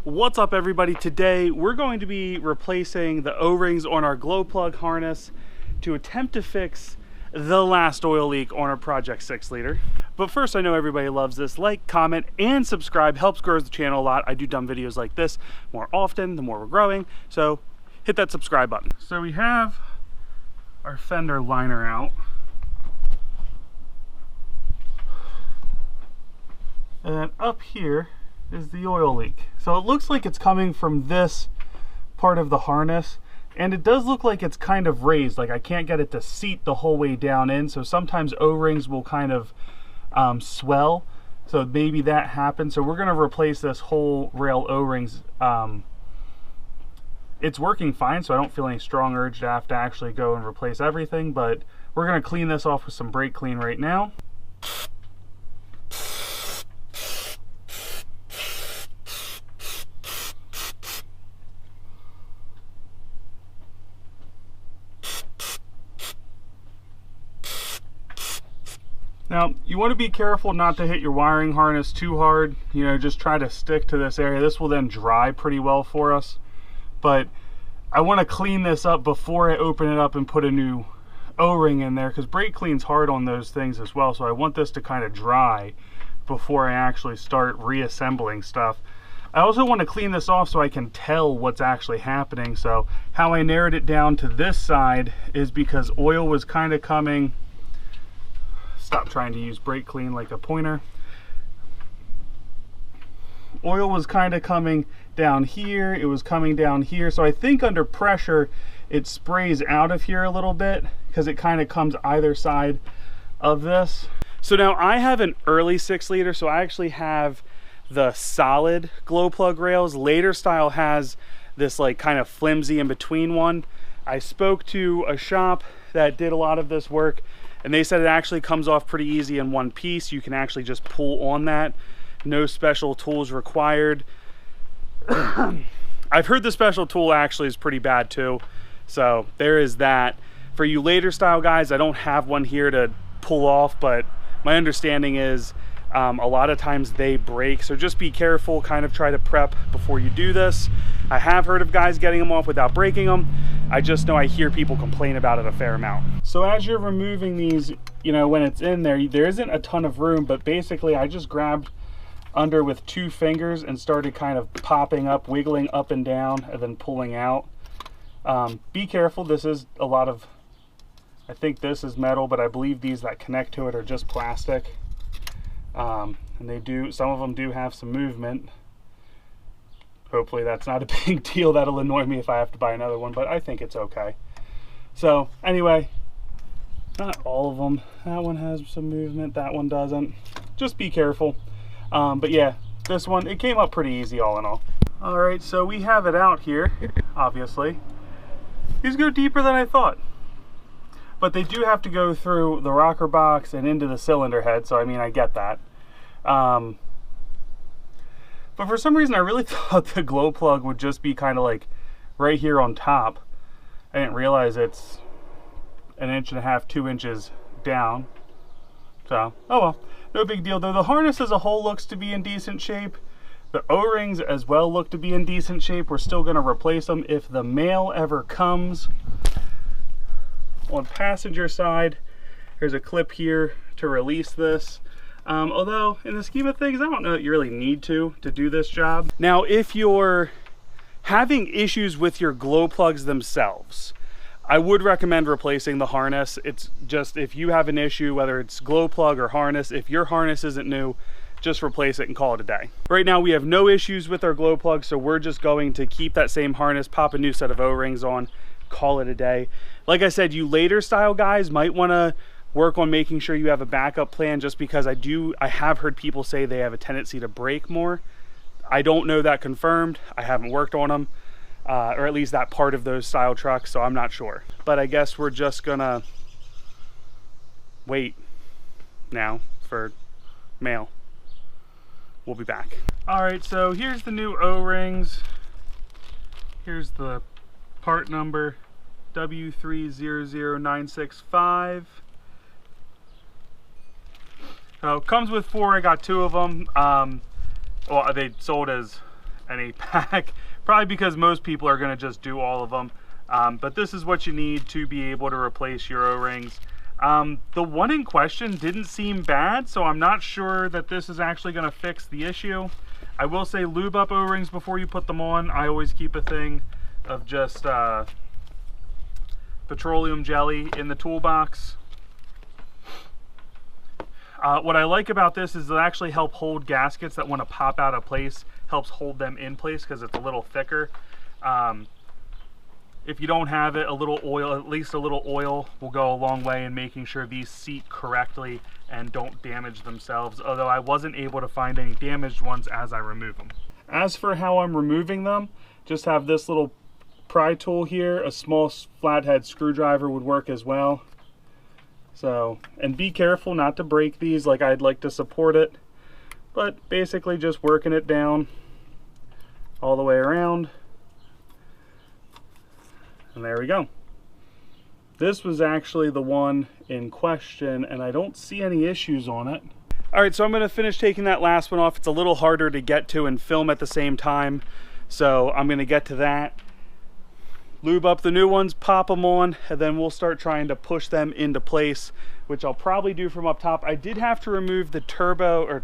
What's up everybody? Today we're going to be replacing the O-rings on our glow plug harness to attempt to fix the last oil leak on our Project 6 liter. But first, I know everybody loves this. Like, comment, and subscribe helps grow the channel a lot. I do dumb videos like this more often, the more we're growing. So hit that subscribe button. So we have our fender liner out. And then up here is the oil leak. So it looks like it's coming from this part of the harness, and it does look like it's kind of raised, like I can't get it to seat the whole way down in, so sometimes O-rings will kind of swell, so maybe that happened. So we're going to replace this whole rail O-rings. It's working fine, so I don't feel any strong urge to have to actually go and replace everything, but we're going to clean this off with some brake clean right now. Now, you want to be careful not to hit your wiring harness too hard. You know, just try to stick to this area. This will then dry pretty well for us. But I want to clean this up before I open it up and put a new O-ring in there, because brake clean's hard on those things as well. So I want this to kind of dry before I actually start reassembling stuff. I also want to clean this off so I can tell what's actually happening. So how I narrowed it down to this side is because oil was kind of coming. Stop trying to use brake clean like a pointer. Oil was kind of coming down here, it was coming down here, so I think under pressure it sprays out of here a little bit because it kind of comes either side of this. So now I have an early 6 liter, so I actually have the solid glow plug rails. Later style has this like kind of flimsy in between one. I spoke to a shop that did a lot of this work, and they said it actually comes off pretty easy in one piece. You can actually just pull on that. No special tools required. I've heard the special tool actually is pretty bad too. So there is that. For you later style guys, I don't have one here to pull off, but my understanding is a lot of times they break. So just be careful, kind of try to prep before you do this. I have heard of guys getting them off without breaking them. I just know I hear people complain about it a fair amount. So as you're removing these, you know, when it's in there isn't a ton of room, but basically I just grabbed under with 2 fingers and started kind of popping up, wiggling up and down, and then pulling out. Be careful, this is a lot of, I think this is metal, but I believe these that connect to it are just plastic. And some of them do have some movement. Hopefully that's not a big deal. That'll annoy me if I have to buy another one, but I think it's okay. So anyway, not all of them. That one has some movement, that one doesn't. Just be careful. But yeah, this one, it came up pretty easy all in all. All right, so we have it out here, obviously. These go deeper than I thought. But they do have to go through the rocker box and into the cylinder head, so I mean, I get that. But for some reason, I really thought the glow plug would just be kind of like right here on top. I didn't realize it's 1.5 inches, 2 inches down. So, oh well, no big deal though. The harness as a whole looks to be in decent shape. The O-rings as well look to be in decent shape. We're still going to replace them if the mail ever comes. On passenger side, there's a clip here to release this. Although in the scheme of things, I don't know that you really need to do this job. Now, if you're having issues with your glow plugs themselves, I would recommend replacing the harness. It's just, if you have an issue, whether it's glow plug or harness, if your harness isn't new, just replace it and call it a day. Right now we have no issues with our glow plug, so we're just going to keep that same harness, pop a new set of O-rings on, call it a day. Like I said, you later style guys might want to work on making sure you have a backup plan, just because I have heard people say they have a tendency to break more. I don't know that confirmed. I haven't worked on them, or at least that part of those style trucks, so I'm not sure. But I guess we're just gonna wait now for mail. We'll be back. All right, so here's the new O-rings. Here's the part number, W300965. Comes with 4. I got 2 of them. Well, they sold as an 8-pack, probably because most people are going to just do all of them. But this is what you need to be able to replace your O-rings. The one in question didn't seem bad, so I'm not sure that this is actually going to fix the issue. I will say lube up O-rings before you put them on. I always keep a thing of just petroleum jelly in the toolbox. What I like about this is it actually helps hold gaskets that want to pop out of place, helps hold them in place because it's a little thicker. If you don't have it, a little oil, at least a little oil, will go a long way in making sure these seat correctly and don't damage themselves, although I wasn't able to find any damaged ones as I remove them. As for how I'm removing them, just have this little pry tool here. A small flathead screwdriver would work as well. So, and be careful not to break these, like I'd like to support it, but basically just working it down all the way around. And there we go. This was actually the one in question, and I don't see any issues on it. All right, so I'm going to finish taking that last one off. It's a little harder to get to and film at the same time, so I'm going to get to that. Lube up the new ones, pop them on, and then we'll start trying to push them into place, which I'll probably do from up top. I did have to remove the turbo.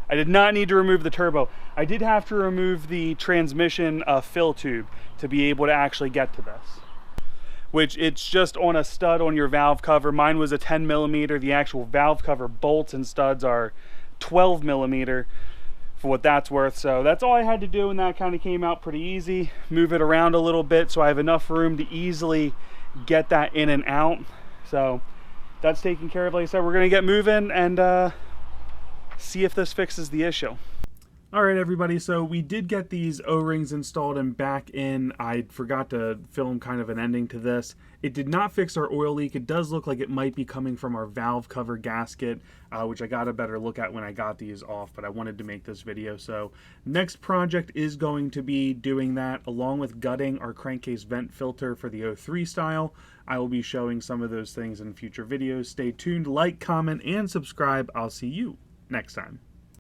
I did not need to remove the turbo. I did have to remove the transmission fill tube to be able to actually get to this, which it's just on a stud on your valve cover. Mine was a 10mm. The actual valve cover bolts and studs are 12mm. For what that's worth. So that's all I had to do, and that kind of came out pretty easy. Move it around a little bit so I have enough room to easily get that in and out. So that's taken care of. Like I said, we're going to get moving and see if this fixes the issue. All right, everybody, so we did get these O-rings installed and back in. I forgot to film kind of an ending to this. It did not fix our oil leak. It does look like it might be coming from our valve cover gasket, which I got a better look at when I got these off, but I wanted to make this video. So next project is going to be doing that, along with gutting our crankcase vent filter for the 03 style. I will be showing some of those things in future videos. Stay tuned, like, comment, and subscribe. I'll see you next time.